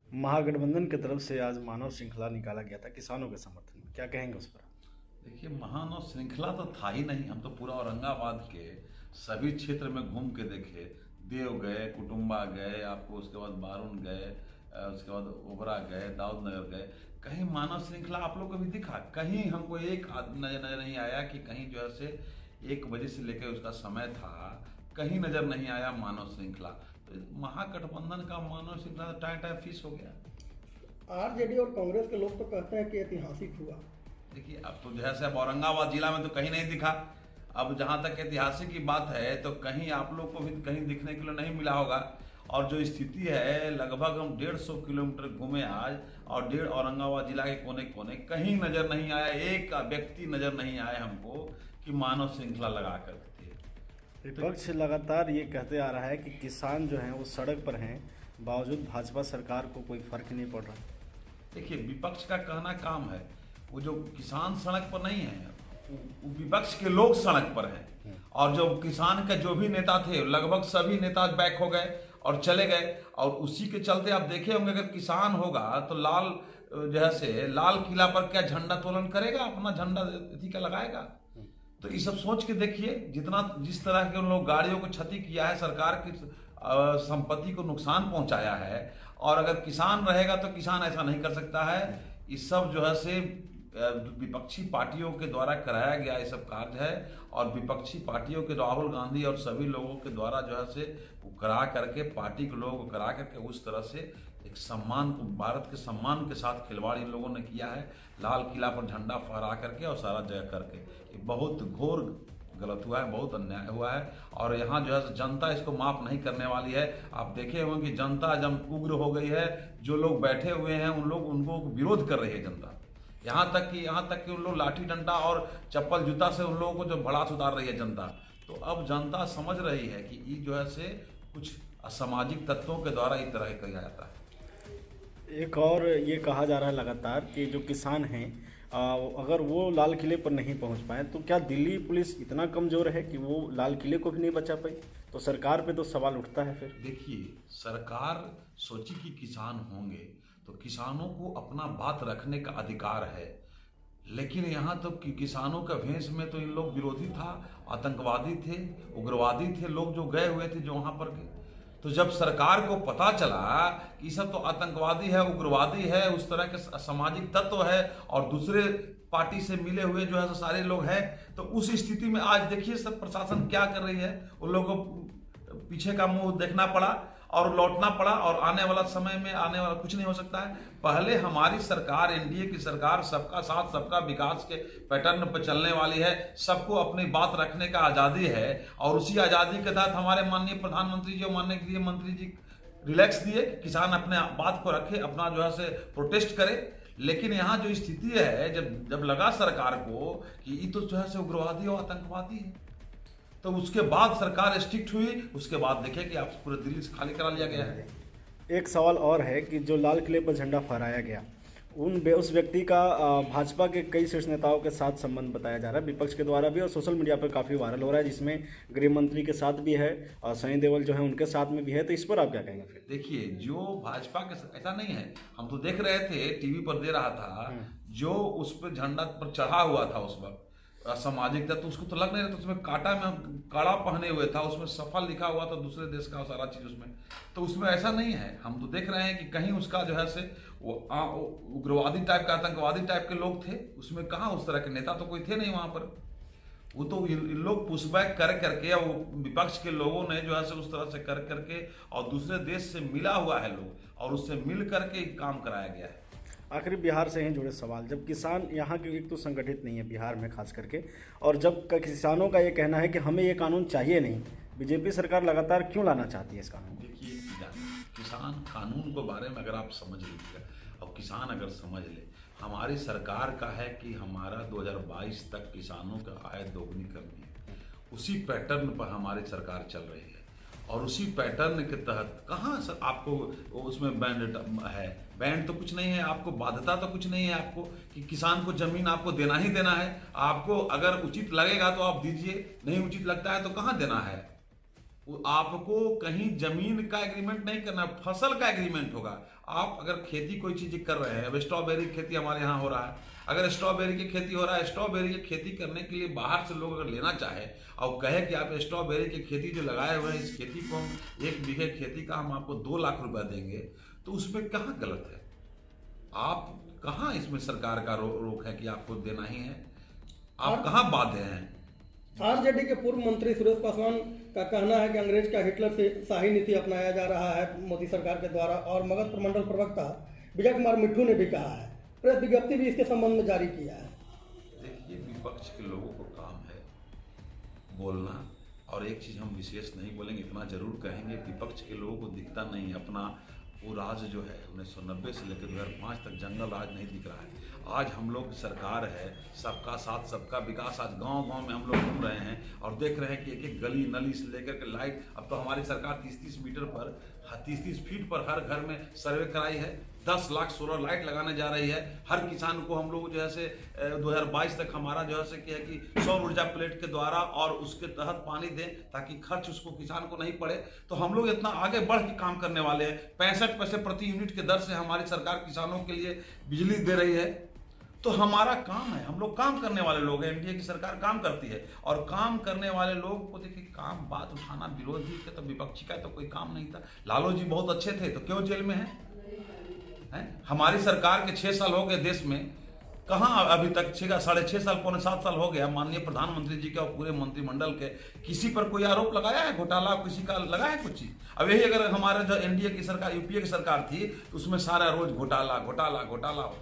महागठबंधन की तरफ से आज मानव श्रृंखला निकाला गया था किसानों के समर्थन में, क्या कहेंगे उस पर? देखिए, महानव श्रृंखला तो था ही नहीं। हम तो पूरा औरंगाबाद के सभी क्षेत्र में घूम के देखे। देव गए, कुटुम्बा गए, आपको उसके बाद बारून गए, उसके बाद ओबरा गए, दाऊद नगर गए। कहीं मानव श्रृंखला आप लोग को भी दिखा? कहीं हमको एक नजर नहीं आया कि कहीं जो है से 1 बजे से लेकर उसका समय था, कहीं नजर नहीं आया मानव श्रृंखला। तो महागठबंधन का मानव श्रृंखला टाइम टाइम फिश हो गया। आरजेडी और कांग्रेस के लोग तो कहते हैं कि ऐतिहासिक हुआ। देखिए, अब तो जैसे अब औरंगाबाद जिला में तो कहीं नहीं दिखा। अब जहाँ तक ऐतिहासिक की बात है तो कहीं आप लोग को भी कहीं दिखने के लिए नहीं मिला होगा। और जो स्थिति है, लगभग हम 150 किलोमीटर घूमे आज, और 1.5 औरंगाबाद जिला के कोने कोने कहीं नजर नहीं आया, एक व्यक्ति नजर नहीं आया हमको कि मानव श्रृंखला लगा कर थे। विपक्ष लगातार ये कहते आ रहा है कि किसान जो हैं वो सड़क पर हैं, बावजूद भाजपा सरकार को कोई फर्क नहीं पड़ रहा। देखिए, विपक्ष का कहना काम है, वो जो किसान सड़क पर नहीं है, विपक्ष के लोग सड़क पर हैं। और जो किसान के जो भी नेता थे, लगभग सभी नेता बैक हो गए और चले गए। और उसी के चलते आप देखे होंगे, अगर किसान होगा तो जैसे लाल किला पर क्या झंडा तोलन करेगा, अपना झंडा इसी का लगाएगा। तो ये सब सोच के देखिए, जिस तरह के उन लोग गाड़ियों को क्षति किया है, सरकार की संपत्ति को नुकसान पहुंचाया है। और अगर किसान रहेगा तो किसान ऐसा नहीं कर सकता है। ये सब जो है से विपक्षी पार्टियों के द्वारा कराया गया ये सब कार्य है। और विपक्षी पार्टियों के राहुल गांधी और सभी लोगों के द्वारा जो है से करा करके, पार्टी के लोगों को करा करके उस तरह से एक सम्मान को, भारत के सम्मान के साथ खिलवाड़ इन लोगों ने किया है। लाल किला पर झंडा फहरा करके और सारा जगह करके, ये बहुत घोर गलत हुआ है, बहुत अन्याय हुआ है। और यहाँ जो है जनता इसको माफ नहीं करने वाली है। आप देखे होंगे कि जनता जब उग्र हो गई है, जो लोग बैठे हुए हैं उनको विरोध कर रही है जनता। यहाँ तक कि उन लोग लाठी डंडा और चप्पल जूता से उन लोगों को जो भड़ास उतार रही है जनता। तो अब जनता समझ रही है कि ये जो है से कुछ असामाजिक तत्वों के द्वारा इस तरह किया जाता है। एक और ये कहा जा रहा है लगातार कि जो किसान हैं, अगर वो लाल किले पर नहीं पहुंच पाए तो क्या दिल्ली पुलिस इतना कमज़ोर है कि वो लाल किले को भी नहीं बचा पाई? तो सरकार पे तो सवाल उठता है। फिर देखिए, सरकार सोची कि किसान होंगे तो किसानों को अपना बात रखने का अधिकार है। लेकिन यहाँ तो किसानों का भेष में तो इन लोग विरोधी था, आतंकवादी थे, उग्रवादी थे। लोग जो गए हुए थे जो वहाँ पर के, तो जब सरकार को पता चला कि सब तो आतंकवादी है, उग्रवादी है, उस तरह के सामाजिक तत्व है और दूसरे पार्टी से मिले हुए जो है तो सारे लोग हैं, तो उस स्थिति में आज देखिए सब प्रशासन क्या कर रही है। उन लोगों को पीछे का मुंह देखना पड़ा और लौटना पड़ा। और आने वाला समय में आने वाला कुछ नहीं हो सकता है। पहले हमारी सरकार, एनडीए की सरकार, सबका साथ सबका विकास के पैटर्न पर चलने वाली है। सबको अपनी बात रखने का आज़ादी है और उसी आज़ादी के तहत हमारे माननीय प्रधानमंत्री जी और माननीय गृह मंत्री जी रिलैक्स दिए, किसान अपने बात को रखे, अपना जो है से प्रोटेस्ट करे। लेकिन यहाँ जो स्थिति है, जब लगा सरकार को कि ये तो जो है से उग्रवादी और आतंकवादी है, तो उसके बाद सरकार स्ट्रिक्ट हुई। उसके बाद देखे कि आप पूरे दिल्ली से खाली करा लिया गया है। एक सवाल और है कि जो लाल किले पर झंडा फहराया गया, उस व्यक्ति का भाजपा के कई शीर्ष नेताओं के साथ संबंध बताया जा रहा है, विपक्ष के द्वारा भी, और सोशल मीडिया पर काफ़ी वायरल हो रहा है, जिसमें गृह मंत्री के साथ भी है और सनी देओल जो है उनके साथ में भी है। तो इस पर आप क्या कहेंगे? फिर देखिए, जो भाजपा के ऐसा नहीं है, हम तो देख रहे थे, टीवी पर दे रहा था, जो उस पर झंडा पर चढ़ा हुआ था उस वक्त असामाजिक था, तो उसको तो लग नहीं रहा था। उसमें काटा में काड़ा पहने हुए था, उसमें सफल लिखा हुआ था, दूसरे देश का सारा चीज उसमें। तो उसमें ऐसा नहीं है। हम तो देख रहे हैं कि कहीं उसका जो है से वो उग्रवादी टाइप का, आतंकवादी टाइप के लोग थे उसमें। कहाँ उस तरह के नेता तो कोई थे नहीं वहां पर। वो तो इन लोग पुशबैक कर करके, वो विपक्ष के लोगों ने जो है से उस तरह से कर करके, और दूसरे देश से मिला हुआ है लोग, और उससे मिल करके काम कराया गया है। आखिर बिहार से ही जुड़े सवाल, जब किसान यहाँ के एक तो संगठित नहीं है बिहार में खास करके, और जब किसानों का ये कहना है कि हमें ये कानून चाहिए नहीं, बीजेपी सरकार लगातार क्यों लाना चाहती है इस कानून? देखिए, किसान कानून के बारे में अगर आप समझ लीजिएगा और किसान अगर समझ ले, हमारी सरकार का है कि हमारा 2022 तक किसानों का आय दोगुनी करनी है। उसी पैटर्न पर हमारी सरकार चल रही है। और उसी पैटर्न के तहत कहाँ सर आपको उसमें बैंड है? बैंड तो कुछ नहीं है, आपको बाध्यता तो कुछ नहीं है आपको कि किसान को जमीन आपको देना ही देना है। आपको अगर उचित लगेगा तो आप दीजिए, नहीं उचित लगता है तो कहाँ देना है। आपको कहीं जमीन का एग्रीमेंट नहीं करना, फसल का एग्रीमेंट होगा। आप अगर खेती कोई चीज कर रहे हैं, अब स्ट्रॉबेरी की खेती हमारे यहाँ हो रहा है, अगर स्ट्रॉबेरी की खेती हो रहा है, स्ट्रॉबेरी की खेती करने के लिए बाहर से लोग अगर लेना चाहे और कहे कि आप स्ट्रॉबेरी की खेती जो लगाए हुए हैं, इस खेती को हम 1 बीघे खेती का हम आपको 2 लाख रुपया देंगे, तो उसमें कहाँ गलत है? आप कहाँ इसमें सरकार का रोक है कि आपको देना ही है? आप कहाँ बाध्य हैं? आरजेडी के पूर्व मंत्री सुरेश पासवान का कहना है कि अंग्रेज का हिटलर से शाही नीति अपनाया जा रहा है मोदी सरकार के द्वारा, और मगध प्रमंडल प्रवक्ता विजय कुमार मिट्ठू ने भी कहा है, प्रेस विज्ञप्ति भी इसके संबंध में जारी किया है। देखिए, विपक्ष के लोगों को काम है बोलना, और एक चीज हम विशेष नहीं बोलेंगे, इतना जरूर कहेंगे, विपक्ष के लोगों को दिखता नहीं अपना वो राज जो है 1990 से लेकर 2005 तक जंगल राज नहीं दिख रहा है। आज हम लोग की सरकार है, सबका साथ सबका विकास। आज गांव-गांव में हम लोग घूम रहे हैं और देख रहे हैं कि एक एक गली नली से लेकर के लाइट, अब तो हमारी सरकार 30-30 मीटर पर 30-30 फीट पर हर घर में सर्वे कराई है, 10 लाख सोलर लाइट लगाने जा रही है। हर किसान को हम लोग जो है से 2022 तक हमारा जो है से क्या है कि सौर ऊर्जा प्लेट के द्वारा और उसके तहत पानी दें ताकि खर्च उसको किसान को नहीं पड़े। तो हम लोग इतना आगे बढ़ के काम करने वाले हैं। 65 पैसे प्रति यूनिट के दर से हमारी सरकार किसानों के लिए बिजली दे रही है। तो हमारा काम है, हम लोग काम करने वाले लोग हैं। एनडीए की सरकार काम करती है, और काम करने वाले लोगों को देखिए काम बात उठाना विरोधी के तो विपक्षी का तो कोई काम नहीं था। लालू जी बहुत अच्छे थे तो क्यों जेल में हैं? हमारी सरकार के 6 साल हो गए देश में, कहाँ अभी तक 6.5 साल पौने 7 साल हो गया माननीय प्रधानमंत्री जी का और पूरे मंत्रिमंडल के किसी पर कोई आरोप लगाया है घोटाला, किसी का लगाया है कुछ चीज? अब यही अगर हमारे जो एनडीए की सरकार यूपीए की सरकार थी तो उसमें सारा रोज घोटाला घोटाला घोटाला हो।